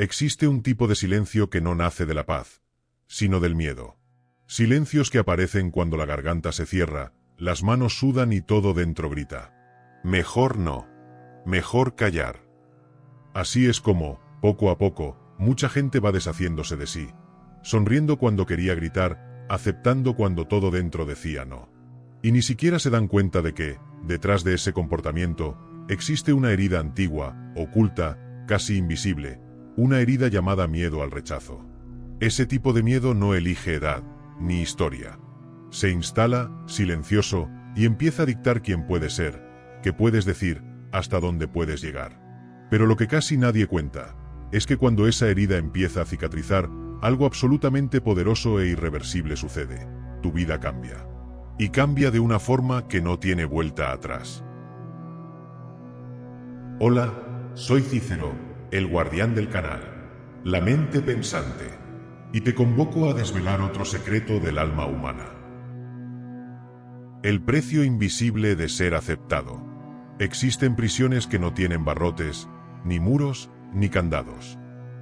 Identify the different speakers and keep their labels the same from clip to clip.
Speaker 1: Existe un tipo de silencio que no nace de la paz, sino del miedo. Silencios que aparecen cuando la garganta se cierra, las manos sudan y todo dentro grita. Mejor no. Mejor callar. Así es como, poco a poco, mucha gente va deshaciéndose de sí, sonriendo cuando quería gritar, aceptando cuando todo dentro decía no. Y ni siquiera se dan cuenta de que, detrás de ese comportamiento, existe una herida antigua, oculta, casi invisible, una herida llamada miedo al rechazo. Ese tipo de miedo no elige edad, ni historia. Se instala, silencioso, y empieza a dictar quién puedes ser, qué puedes decir, hasta dónde puedes llegar. Pero lo que casi nadie cuenta, es que cuando esa herida empieza a cicatrizar, algo absolutamente poderoso e irreversible sucede. Tu vida cambia. Y cambia de una forma que no tiene vuelta atrás. Hola, soy Cícero, el guardián del canal, la mente pensante, y te convoco a desvelar otro secreto del alma humana. El precio invisible de ser aceptado. Existen prisiones que no tienen barrotes, ni muros, ni candados.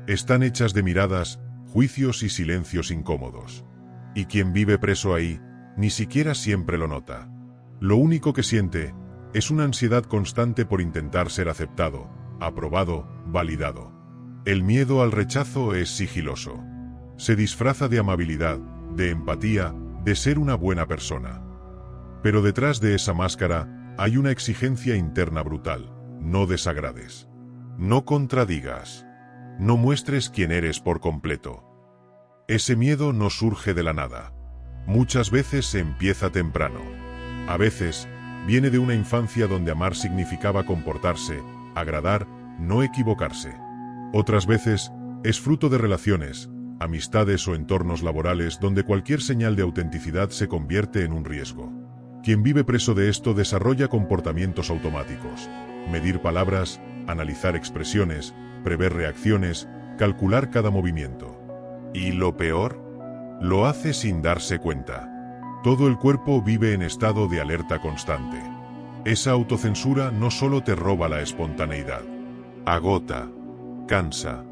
Speaker 1: Están hechas de miradas, juicios y silencios incómodos. Y quien vive preso ahí, ni siquiera siempre lo nota. Lo único que siente es una ansiedad constante por intentar ser aceptado, aprobado, validado. El miedo al rechazo es sigiloso. Se disfraza de amabilidad, de empatía, de ser una buena persona. Pero detrás de esa máscara hay una exigencia interna brutal. No desagrades. No contradigas. No muestres quién eres por completo. Ese miedo no surge de la nada. Muchas veces se empieza temprano. A veces, viene de una infancia donde amar significaba comportarse, agradar, no equivocarse. Otras veces, es fruto de relaciones, amistades o entornos laborales donde cualquier señal de autenticidad se convierte en un riesgo. Quien vive preso de esto desarrolla comportamientos automáticos. Medir palabras, analizar expresiones, prever reacciones, calcular cada movimiento. ¿Y lo peor? Lo hace sin darse cuenta. Todo el cuerpo vive en estado de alerta constante. Esa autocensura no solo te roba la espontaneidad. Agota, cansa,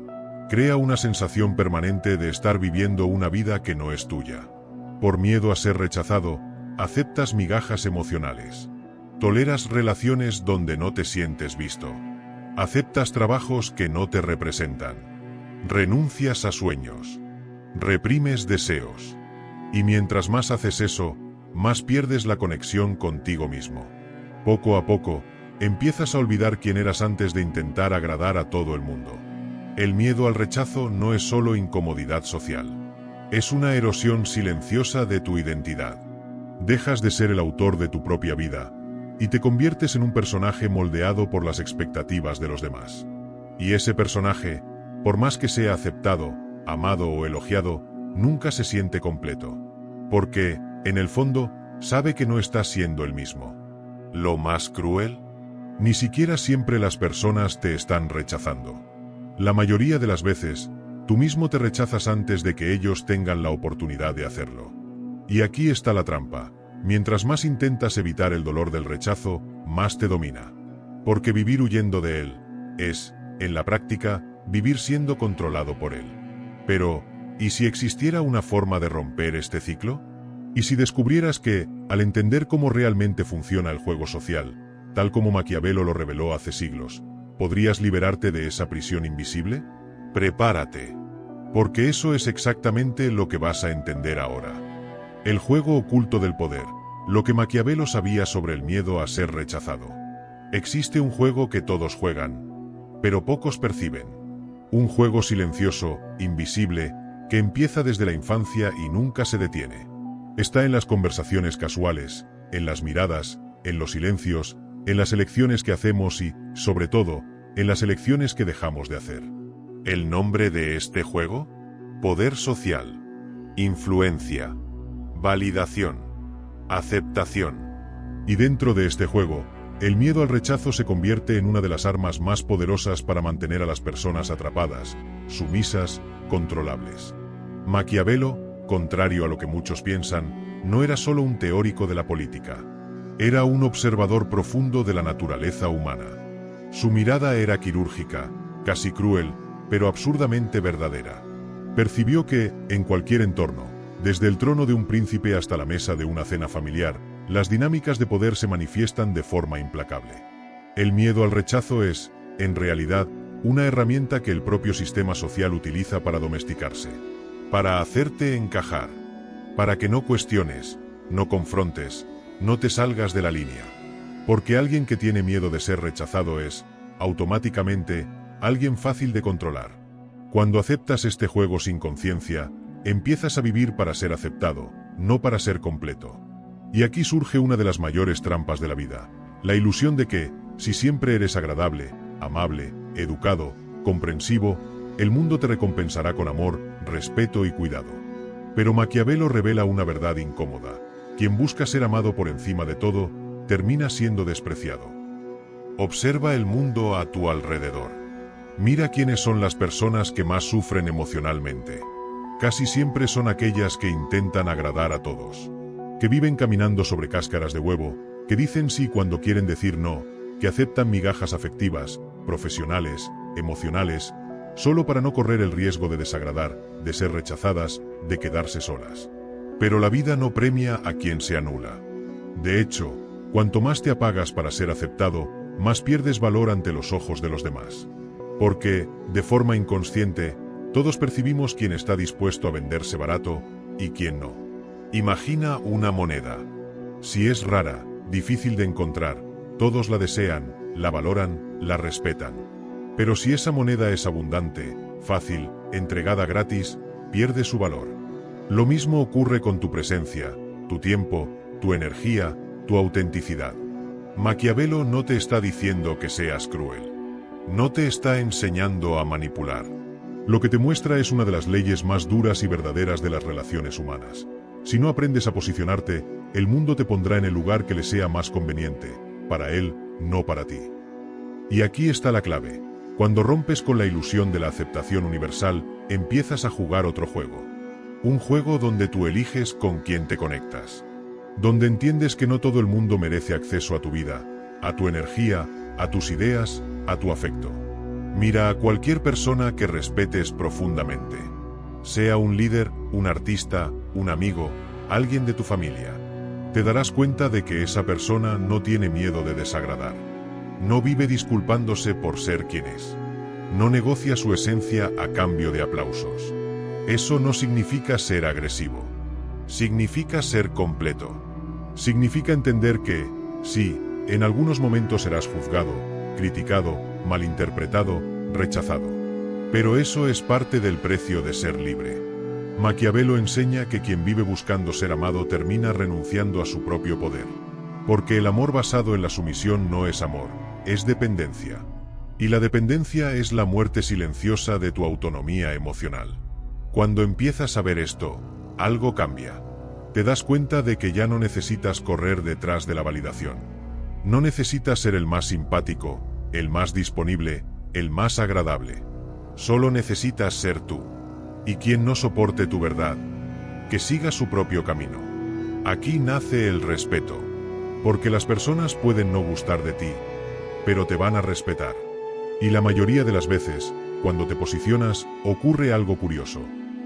Speaker 1: crea una sensación permanente de estar viviendo una vida que no es tuya. Por miedo a ser rechazado, aceptas migajas emocionales. Toleras relaciones donde no te sientes visto. Aceptas trabajos que no te representan. Renuncias a sueños. Reprimes deseos. Y mientras más haces eso, más pierdes la conexión contigo mismo. Poco a poco, empiezas a olvidar quién eras antes de intentar agradar a todo el mundo. El miedo al rechazo no es solo incomodidad social. Es una erosión silenciosa de tu identidad. Dejas de ser el autor de tu propia vida, y te conviertes en un personaje moldeado por las expectativas de los demás. Y ese personaje, por más que sea aceptado, amado o elogiado, nunca se siente completo. Porque, en el fondo, sabe que no está siendo el mismo. Lo más cruel, ni siquiera siempre las personas te están rechazando. La mayoría de las veces, tú mismo te rechazas antes de que ellos tengan la oportunidad de hacerlo. Y aquí está la trampa. Mientras más intentas evitar el dolor del rechazo, más te domina. Porque vivir huyendo de él es, en la práctica, vivir siendo controlado por él. Pero, ¿y si existiera una forma de romper este ciclo? ¿Y si descubrieras que, al entender cómo realmente funciona el juego social, tal como Maquiavelo lo reveló hace siglos, podrías liberarte de esa prisión invisible? Prepárate. Porque eso es exactamente lo que vas a entender ahora. El juego oculto del poder, lo que Maquiavelo sabía sobre el miedo a ser rechazado. Existe un juego que todos juegan, pero pocos perciben. Un juego silencioso, invisible, que empieza desde la infancia y nunca se detiene. Está en las conversaciones casuales, en las miradas, en los silencios, en las elecciones que hacemos y, sobre todo, en las elecciones que dejamos de hacer. ¿El nombre de este juego? Poder social. Influencia. Validación. Aceptación. Y dentro de este juego, el miedo al rechazo se convierte en una de las armas más poderosas para mantener a las personas atrapadas, sumisas, controlables. Maquiavelo, contrario a lo que muchos piensan, no era solo un teórico de la política. Era un observador profundo de la naturaleza humana. Su mirada era quirúrgica, casi cruel, pero absurdamente verdadera. Percibió que, en cualquier entorno, desde el trono de un príncipe hasta la mesa de una cena familiar, las dinámicas de poder se manifiestan de forma implacable. El miedo al rechazo es, en realidad, una herramienta que el propio sistema social utiliza para domesticarse, para hacerte encajar, para que no cuestiones, no confrontes, no te salgas de la línea. Porque alguien que tiene miedo de ser rechazado es, automáticamente, alguien fácil de controlar. Cuando aceptas este juego sin conciencia, empiezas a vivir para ser aceptado, no para ser completo. Y aquí surge una de las mayores trampas de la vida, la ilusión de que, si siempre eres agradable, amable, educado, comprensivo, el mundo te recompensará con amor, respeto y cuidado. Pero Maquiavelo revela una verdad incómoda: quien busca ser amado por encima de todo, termina siendo despreciado. Observa el mundo a tu alrededor. Mira quiénes son las personas que más sufren emocionalmente. Casi siempre son aquellas que intentan agradar a todos, que viven caminando sobre cáscaras de huevo, que dicen sí cuando quieren decir no, que aceptan migajas afectivas, profesionales, emocionales, solo para no correr el riesgo de desagradar, de ser rechazadas, de quedarse solas. Pero la vida no premia a quien se anula. De hecho, cuanto más te apagas para ser aceptado, más pierdes valor ante los ojos de los demás. Porque, de forma inconsciente, todos percibimos quién está dispuesto a venderse barato y quién no. Imagina una moneda. Si es rara, difícil de encontrar, todos la desean, la valoran, la respetan. Pero si esa moneda es abundante, fácil, entregada gratis, pierde su valor. Lo mismo ocurre con tu presencia, tu tiempo, tu energía, tu autenticidad. Maquiavelo no te está diciendo que seas cruel. No te está enseñando a manipular. Lo que te muestra es una de las leyes más duras y verdaderas de las relaciones humanas. Si no aprendes a posicionarte, el mundo te pondrá en el lugar que le sea más conveniente, para él, no para ti. Y aquí está la clave. Cuando rompes con la ilusión de la aceptación universal, empiezas a jugar otro juego. Un juego donde tú eliges con quién te conectas. Donde entiendes que no todo el mundo merece acceso a tu vida, a tu energía, a tus ideas, a tu afecto. Mira a cualquier persona que respetes profundamente. Sea un líder, un artista, un amigo, alguien de tu familia. Te darás cuenta de que esa persona no tiene miedo de desagradar. No vive disculpándose por ser quien es. No negocia su esencia a cambio de aplausos. Eso no significa ser agresivo. Significa ser completo. Significa entender que, sí, en algunos momentos serás juzgado, criticado, malinterpretado, rechazado. Pero eso es parte del precio de ser libre. Maquiavelo enseña que quien vive buscando ser amado termina renunciando a su propio poder. Porque el amor basado en la sumisión no es amor, es dependencia. Y la dependencia es la muerte silenciosa de tu autonomía emocional. Cuando empiezas a ver esto, algo cambia. Te das cuenta de que ya no necesitas correr detrás de la validación. No necesitas ser el más simpático, el más disponible, el más agradable. Solo necesitas ser tú. Y quien no soporte tu verdad, que siga su propio camino. Aquí nace el respeto. Porque las personas pueden no gustar de ti, pero te van a respetar. Y la mayoría de las veces, cuando te posicionas, ocurre algo curioso.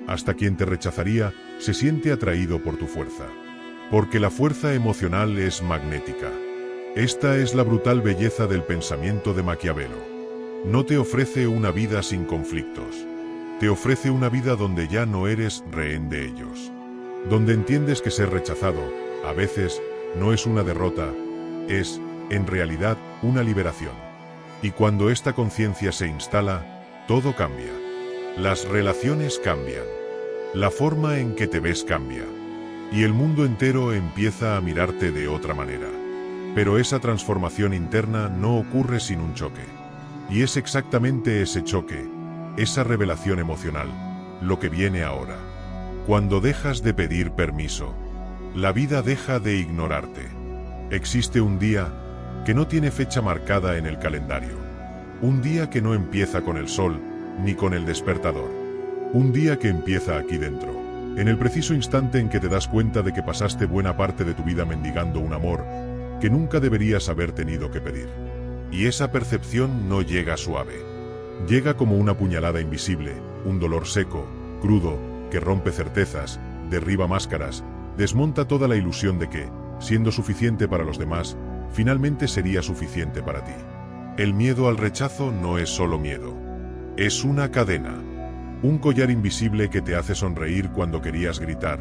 Speaker 1: Hasta quien te rechazaría, se siente atraído por tu fuerza. Porque la fuerza emocional es magnética. Esta es la brutal belleza del pensamiento de Maquiavelo. No te ofrece una vida sin conflictos. Te ofrece una vida donde ya no eres rehén de ellos. Donde entiendes que ser rechazado, a veces, no es una derrota, es, en realidad, una liberación. Y cuando esta conciencia se instala, todo cambia. Las relaciones cambian. La forma en que te ves cambia. Y el mundo entero empieza a mirarte de otra manera. Pero esa transformación interna no ocurre sin un choque. Y es exactamente ese choque, esa revelación emocional, lo que viene ahora. Cuando dejas de pedir permiso, la vida deja de ignorarte. Existe un día que no tiene fecha marcada en el calendario. Un día que no empieza con el sol, ni con el despertador. Un día que empieza aquí dentro, en el preciso instante en que te das cuenta de que pasaste buena parte de tu vida mendigando un amor que nunca deberías haber tenido que pedir. Y esa percepción no llega suave. Llega como una puñalada invisible, un dolor seco, crudo, que rompe certezas, derriba máscaras, desmonta toda la ilusión de que, siendo suficiente para los demás, finalmente sería suficiente para ti. El miedo al rechazo no es solo miedo. Es una cadena. Un collar invisible que te hace sonreír cuando querías gritar,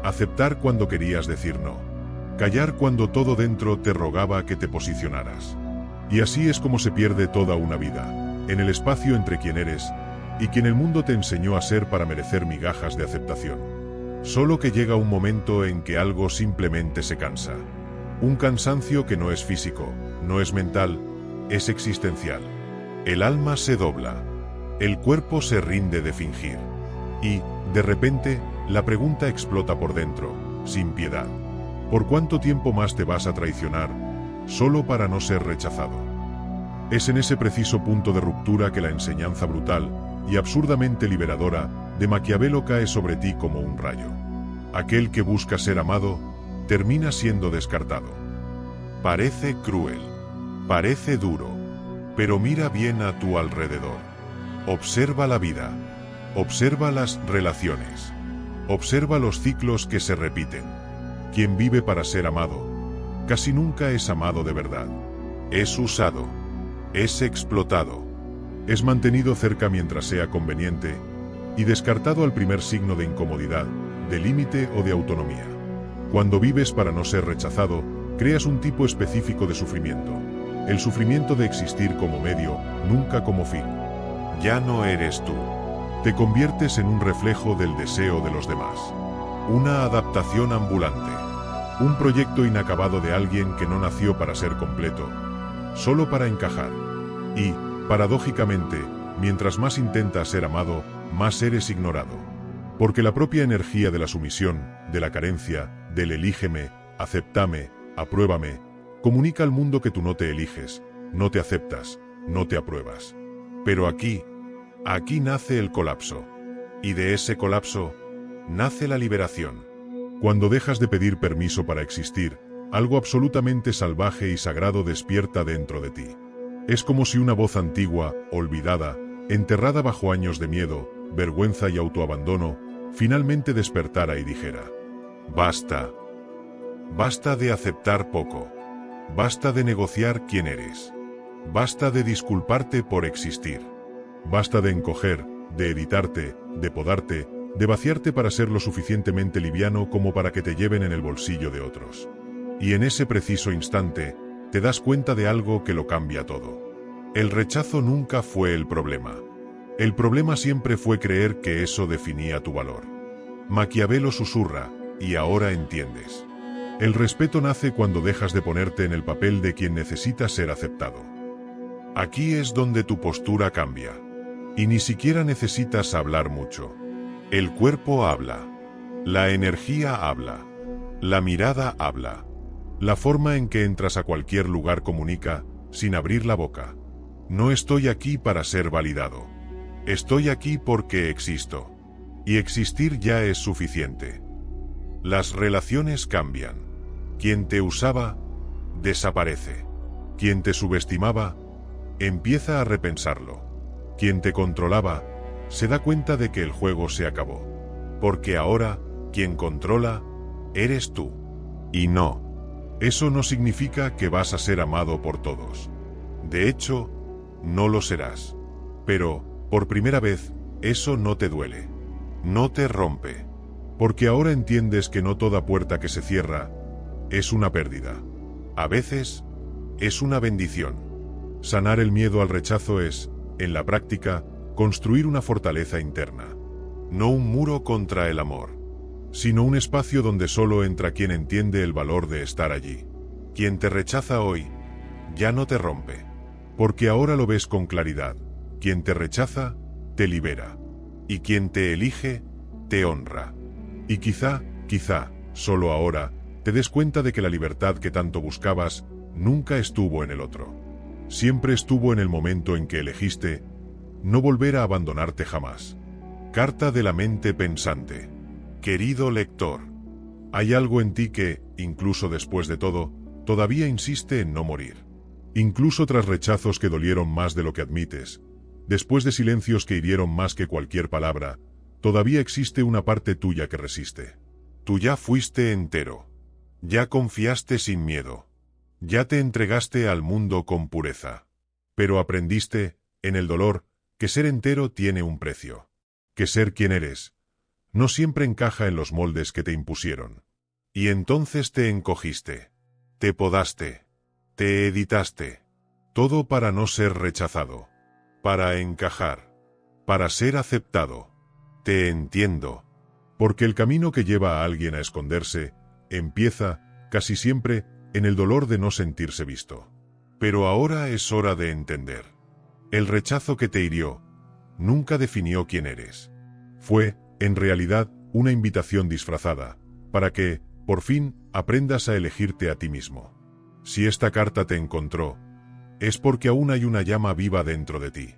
Speaker 1: aceptar cuando querías decir no, callar cuando todo dentro te rogaba que te posicionaras. Y así es como se pierde toda una vida, en el espacio entre quien eres y quien el mundo te enseñó a ser para merecer migajas de aceptación. Solo que llega un momento en que algo simplemente se cansa. Un cansancio que no es físico, no es mental, es existencial. El alma se dobla. El cuerpo se rinde de fingir. Y, de repente, la pregunta explota por dentro, sin piedad. ¿Por cuánto tiempo más te vas a traicionar, solo para no ser rechazado? Es en ese preciso punto de ruptura que la enseñanza brutal y absurdamente liberadora de Maquiavelo cae sobre ti como un rayo. Aquel que busca ser amado, termina siendo descartado. Parece cruel, parece duro, pero mira bien a tu alrededor. Observa la vida, observa las relaciones, observa los ciclos que se repiten. Quien vive para ser amado, casi nunca es amado de verdad. Es usado, es explotado, es mantenido cerca mientras sea conveniente y descartado al primer signo de incomodidad, de límite o de autonomía. Cuando vives para no ser rechazado, creas un tipo específico de sufrimiento. El sufrimiento de existir como medio, nunca como fin. Ya no eres tú. Te conviertes en un reflejo del deseo de los demás. Una adaptación ambulante. Un proyecto inacabado de alguien que no nació para ser completo, solo para encajar. Y, paradójicamente, mientras más intentas ser amado, más eres ignorado. Porque la propia energía de la sumisión, de la carencia, del elígeme, acéptame, apruébame, comunica al mundo que tú no te eliges, no te aceptas, no te apruebas. Pero aquí nace el colapso. Y de ese colapso, nace la liberación. Cuando dejas de pedir permiso para existir, algo absolutamente salvaje y sagrado despierta dentro de ti. Es como si una voz antigua, olvidada, enterrada bajo años de miedo, vergüenza y autoabandono, finalmente despertara y dijera: basta. Basta de aceptar poco. Basta de negociar quién eres. Basta de disculparte por existir. Basta de encoger, de editarte, de podarte, de vaciarte para ser lo suficientemente liviano como para que te lleven en el bolsillo de otros. Y en ese preciso instante, te das cuenta de algo que lo cambia todo. El rechazo nunca fue el problema. El problema siempre fue creer que eso definía tu valor. Maquiavelo susurra, y ahora entiendes. El respeto nace cuando dejas de ponerte en el papel de quien necesita ser aceptado. Aquí es donde tu postura cambia. Y ni siquiera necesitas hablar mucho. El cuerpo habla. La energía habla. La mirada habla. La forma en que entras a cualquier lugar comunica, sin abrir la boca. No estoy aquí para ser validado. Estoy aquí porque existo. Y existir ya es suficiente. Las relaciones cambian. Quien te usaba, desaparece. Quien te subestimaba, empieza a repensarlo. Quien te controlaba, se da cuenta de que el juego se acabó. Porque ahora, quien controla, eres tú. Y no. Eso no significa que vas a ser amado por todos. De hecho, no lo serás. Pero, por primera vez, eso no te duele. No te rompe. Porque ahora entiendes que no toda puerta que se cierra es una pérdida. A veces, es una bendición. Sanar el miedo al rechazo es, en la práctica, construir una fortaleza interna. No un muro contra el amor, sino un espacio donde solo entra quien entiende el valor de estar allí. Quien te rechaza hoy, ya no te rompe. Porque ahora lo ves con claridad. Quien te rechaza, te libera. Y quien te elige, te honra. Y quizá, solo ahora, te des cuenta de que la libertad que tanto buscabas, nunca estuvo en el otro. Siempre estuvo en el momento en que elegiste no volver a abandonarte jamás. Carta de la mente pensante. Querido lector, hay algo en ti que, incluso después de todo, todavía insiste en no morir. Incluso tras rechazos que dolieron más de lo que admites, Después de silencios que hirieron más que cualquier palabra, todavía existe una parte tuya que resiste. Tú ya fuiste entero. Ya confiaste sin miedo. Ya te entregaste al mundo con pureza. Pero aprendiste, en el dolor, que ser entero tiene un precio. Que ser quien eres no siempre encaja en los moldes que te impusieron. Y entonces te encogiste. Te podaste. Te editaste. Todo para no ser rechazado. Para encajar. Para ser aceptado. Te entiendo. Porque el camino que lleva a alguien a esconderse empieza, casi siempre, en el dolor de no sentirse visto. Pero ahora es hora de entender. El rechazo que te hirió nunca definió quién eres. Fue, en realidad, una invitación disfrazada, para que, por fin, aprendas a elegirte a ti mismo. Si esta carta te encontró, es porque aún hay una llama viva dentro de ti.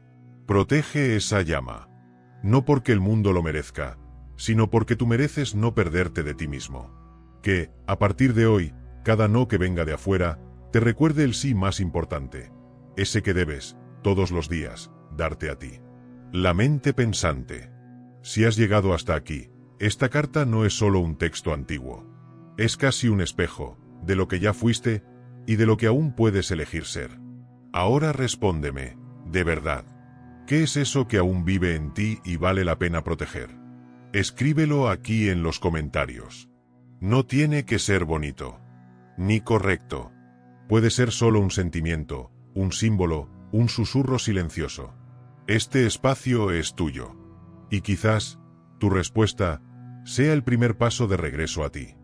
Speaker 1: Protege esa llama. No porque el mundo lo merezca, sino porque tú mereces no perderte de ti mismo. Que, a partir de hoy, cada no que venga de afuera, te recuerde el sí más importante. Ese que debes, todos los días, darte a ti. La mente pensante. Si has llegado hasta aquí, esta carta no es solo un texto antiguo. Es casi un espejo, de lo que ya fuiste, y de lo que aún puedes elegir ser. Ahora respóndeme, de verdad. ¿Qué es eso que aún vive en ti y vale la pena proteger? Escríbelo aquí en los comentarios. No tiene que ser bonito, ni correcto. Puede ser solo un sentimiento, un símbolo, un susurro silencioso. Este espacio es tuyo. Y quizás, tu respuesta, sea el primer paso de regreso a ti.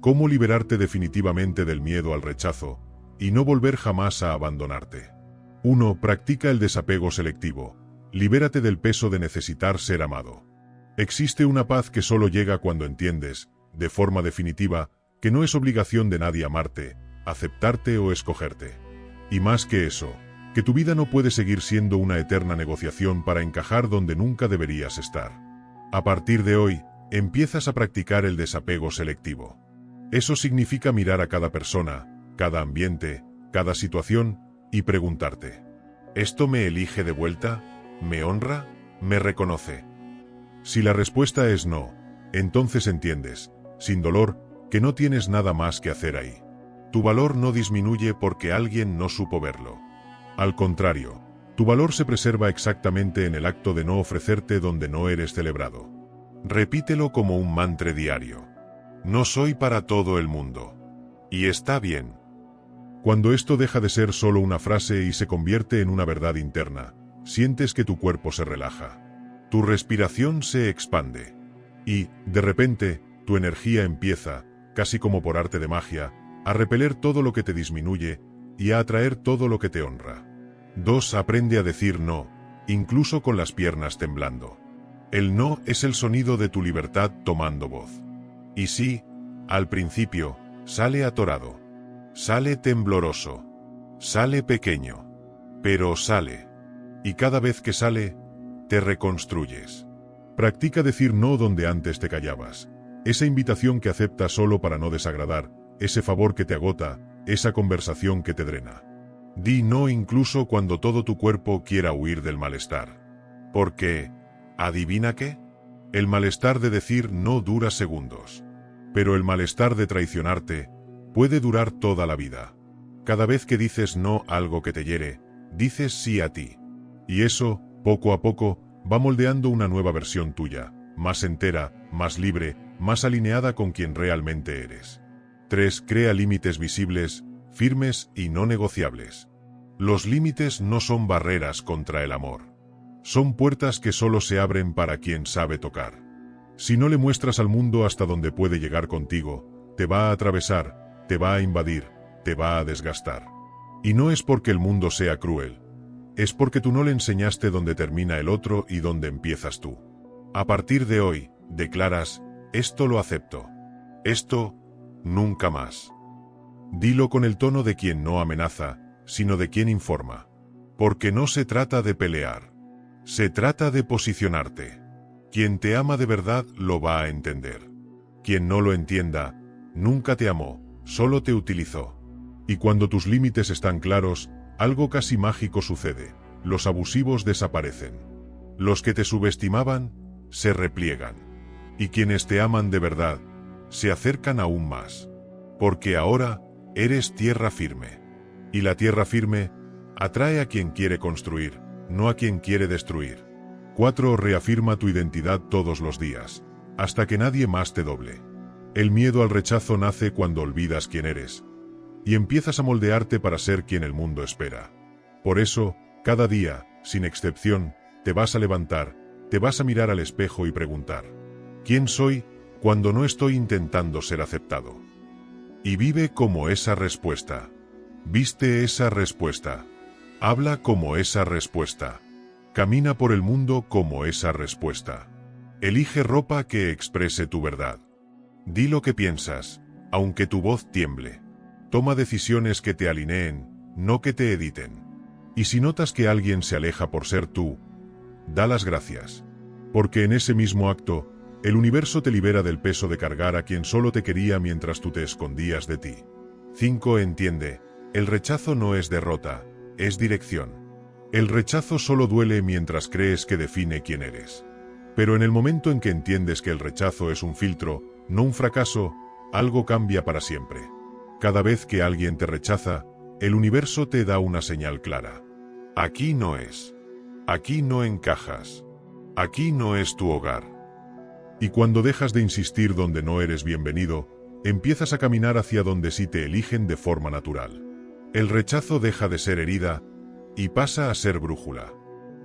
Speaker 1: Cómo liberarte definitivamente del miedo al rechazo, y no volver jamás a abandonarte. 1. Practica el desapego selectivo. Libérate del peso de necesitar ser amado. Existe una paz que solo llega cuando entiendes, de forma definitiva, que no es obligación de nadie amarte, aceptarte o escogerte. Y más que eso, que tu vida no puede seguir siendo una eterna negociación para encajar donde nunca deberías estar. A partir de hoy, empiezas a practicar el desapego selectivo. Eso significa mirar a cada persona, cada ambiente, cada situación, y preguntarte: ¿esto me elige de vuelta? ¿Me honra? ¿Me reconoce? Si la respuesta es no, entonces entiendes, sin dolor, que no tienes nada más que hacer ahí. Tu valor no disminuye porque alguien no supo verlo. Al contrario, tu valor se preserva exactamente en el acto de no ofrecerte donde no eres celebrado. Repítelo como un mantra diario. No soy para todo el mundo. Y está bien. Cuando esto deja de ser solo una frase y se convierte en una verdad interna, sientes que tu cuerpo se relaja. Tu respiración se expande. Y, de repente, tu energía empieza, casi como por arte de magia, a repeler todo lo que te disminuye y a atraer todo lo que te honra. 2. Aprende a decir no, incluso con las piernas temblando. El no es el sonido de tu libertad tomando voz. Y sí, al principio, sale atorado. Sale tembloroso. Sale pequeño. Pero sale. Y cada vez que sale, te reconstruyes. Practica decir no donde antes te callabas. Esa invitación que aceptas solo para no desagradar, ese favor que te agota, esa conversación que te drena. Di no incluso cuando todo tu cuerpo quiera huir del malestar. Porque, ¿adivina qué? El malestar de decir no dura segundos. Pero el malestar de traicionarte puede durar toda la vida. Cada vez que dices no a algo que te hiere, dices sí a ti. Y eso, poco a poco, va moldeando una nueva versión tuya, más entera, más libre, más alineada con quien realmente eres. 3. Crea límites visibles, firmes y no negociables. Los límites no son barreras contra el amor. Son puertas que solo se abren para quien sabe tocar. Si no le muestras al mundo hasta dónde puede llegar contigo, te va a atravesar, te va a invadir, te va a desgastar. Y no es porque el mundo sea cruel. Es porque tú no le enseñaste dónde termina el otro y dónde empiezas tú. A partir de hoy, declaras: esto lo acepto. Esto, nunca más. Dilo con el tono de quien no amenaza, sino de quien informa. Porque no se trata de pelear. Se trata de posicionarte. Quien te ama de verdad lo va a entender. Quien no lo entienda, nunca te amó, solo te utilizó. Y cuando tus límites están claros, algo casi mágico sucede. los abusivos desaparecen. Los que te subestimaban, se repliegan. Y quienes te aman de verdad, se acercan aún más. Porque ahora, eres tierra firme. Y la tierra firme, atrae a quien quiere construir, no a quien quiere destruir. 4. Reafirma tu identidad todos los días, hasta que nadie más te doble. El miedo al rechazo nace cuando olvidas quién eres. Y empiezas a moldearte para ser quien el mundo espera. Por eso, cada día, sin excepción, te vas a levantar, te vas a mirar al espejo y preguntar: ¿quién soy cuando no estoy intentando ser aceptado? Y vive como esa respuesta. Viste esa respuesta. Habla como esa respuesta. Camina por el mundo como esa respuesta. Elige ropa que exprese tu verdad. Di lo que piensas, aunque tu voz tiemble. Toma decisiones que te alineen, no que te editen. Y si notas que alguien se aleja por ser tú, da las gracias. Porque en ese mismo acto, el universo te libera del peso de cargar a quien solo te quería mientras tú te escondías de ti. 5. Entiende, el rechazo no es derrota, es dirección. El rechazo solo duele mientras crees que define quién eres. Pero en el momento en que entiendes que el rechazo es un filtro, no un fracaso, algo cambia para siempre. Cada vez que alguien te rechaza, el universo te da una señal clara. Aquí no es. Aquí no encajas. Aquí no es tu hogar. Y cuando dejas de insistir donde no eres bienvenido, empiezas a caminar hacia donde sí te eligen de forma natural. El rechazo deja de ser herida y pasa a ser brújula.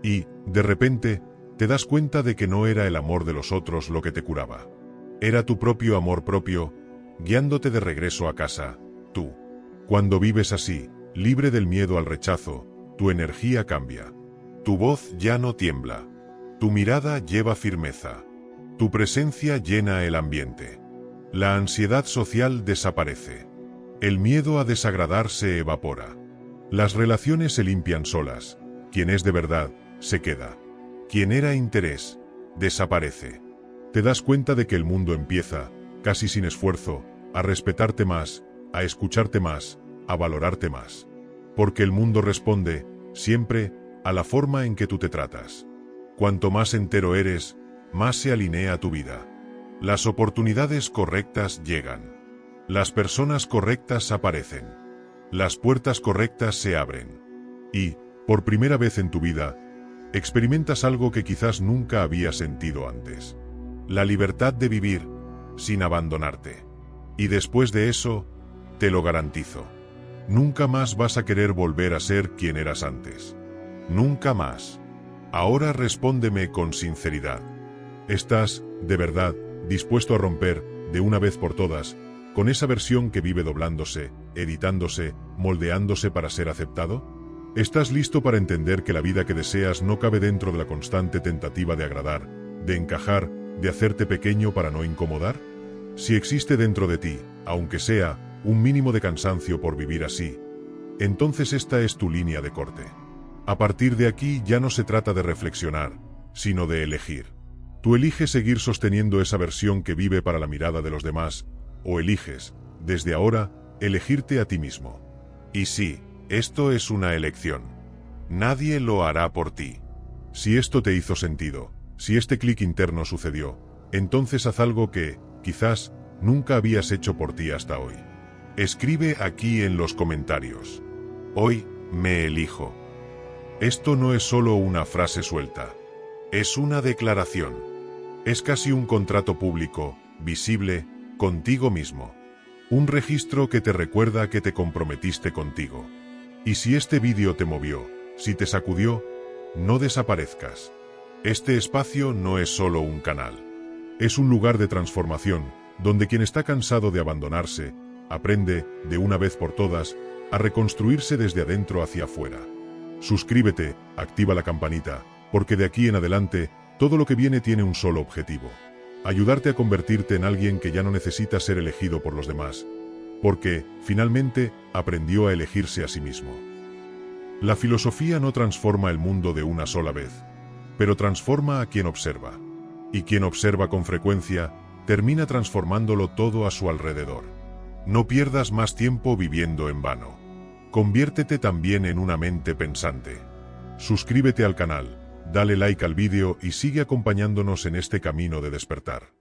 Speaker 1: Y, de repente, te das cuenta de que no era el amor de los otros lo que te curaba. Era tu propio amor propio, guiándote de regreso a casa, tú. Cuando vives así, libre del miedo al rechazo, tu energía cambia. Tu voz ya no tiembla. Tu mirada lleva firmeza. Tu presencia llena el ambiente. La ansiedad social desaparece. El miedo a desagradar se evapora. Las relaciones se limpian solas. Quien es de verdad, se queda. Quien era interés, desaparece. Te das cuenta de que el mundo empieza, casi sin esfuerzo, a respetarte más, a escucharte más, a valorarte más. Porque el mundo responde, siempre, a la forma en que tú te tratas. Cuanto más entero eres, más se alinea tu vida. Las oportunidades correctas llegan. Las personas correctas aparecen. Las puertas correctas se abren. Y, por primera vez en tu vida, experimentas algo que quizás nunca habías sentido antes. La libertad de vivir, sin abandonarte. Y después de eso, te lo garantizo. Nunca más vas a querer volver a ser quien eras antes. Nunca más. Ahora respóndeme con sinceridad. ¿Estás, de verdad, dispuesto a romper, de una vez por todas, con esa versión que vive doblándose, editándose, moldeándose para ser aceptado? ¿Estás listo para entender que la vida que deseas no cabe dentro de la constante tentativa de agradar, de encajar, de hacerte pequeño para no incomodar? Si existe dentro de ti, aunque sea, un mínimo de cansancio por vivir así, entonces esta es tu línea de corte. A partir de aquí ya no se trata de reflexionar, sino de elegir. Tú eliges seguir sosteniendo esa versión que vive para la mirada de los demás, o eliges, desde ahora, elegirte a ti mismo. Y sí, esto es una elección. Nadie lo hará por ti. Si esto te hizo sentido, si este clic interno sucedió, entonces haz algo que, quizás, nunca habías hecho por ti hasta hoy. Escribe aquí en los comentarios: hoy, me elijo. Esto no es solo una frase suelta. Es una declaración. Es casi un contrato público, visible, contigo mismo. Un registro que te recuerda que te comprometiste contigo. Y si este vídeo te movió, si te sacudió, no desaparezcas. Este espacio no es solo un canal. Es un lugar de transformación, donde quien está cansado de abandonarse, aprende, de una vez por todas, a reconstruirse desde adentro hacia afuera. Suscríbete, activa la campanita, porque de aquí en adelante, todo lo que viene tiene un solo objetivo: ayudarte a convertirte en alguien que ya no necesita ser elegido por los demás, porque, finalmente, aprendió a elegirse a sí mismo. La filosofía no transforma el mundo de una sola vez, pero transforma a quien observa. Y quien observa con frecuencia, termina transformándolo todo a su alrededor. No pierdas más tiempo viviendo en vano. Conviértete también en una mente pensante. Suscríbete al canal, dale like al vídeo y sigue acompañándonos en este camino de despertar.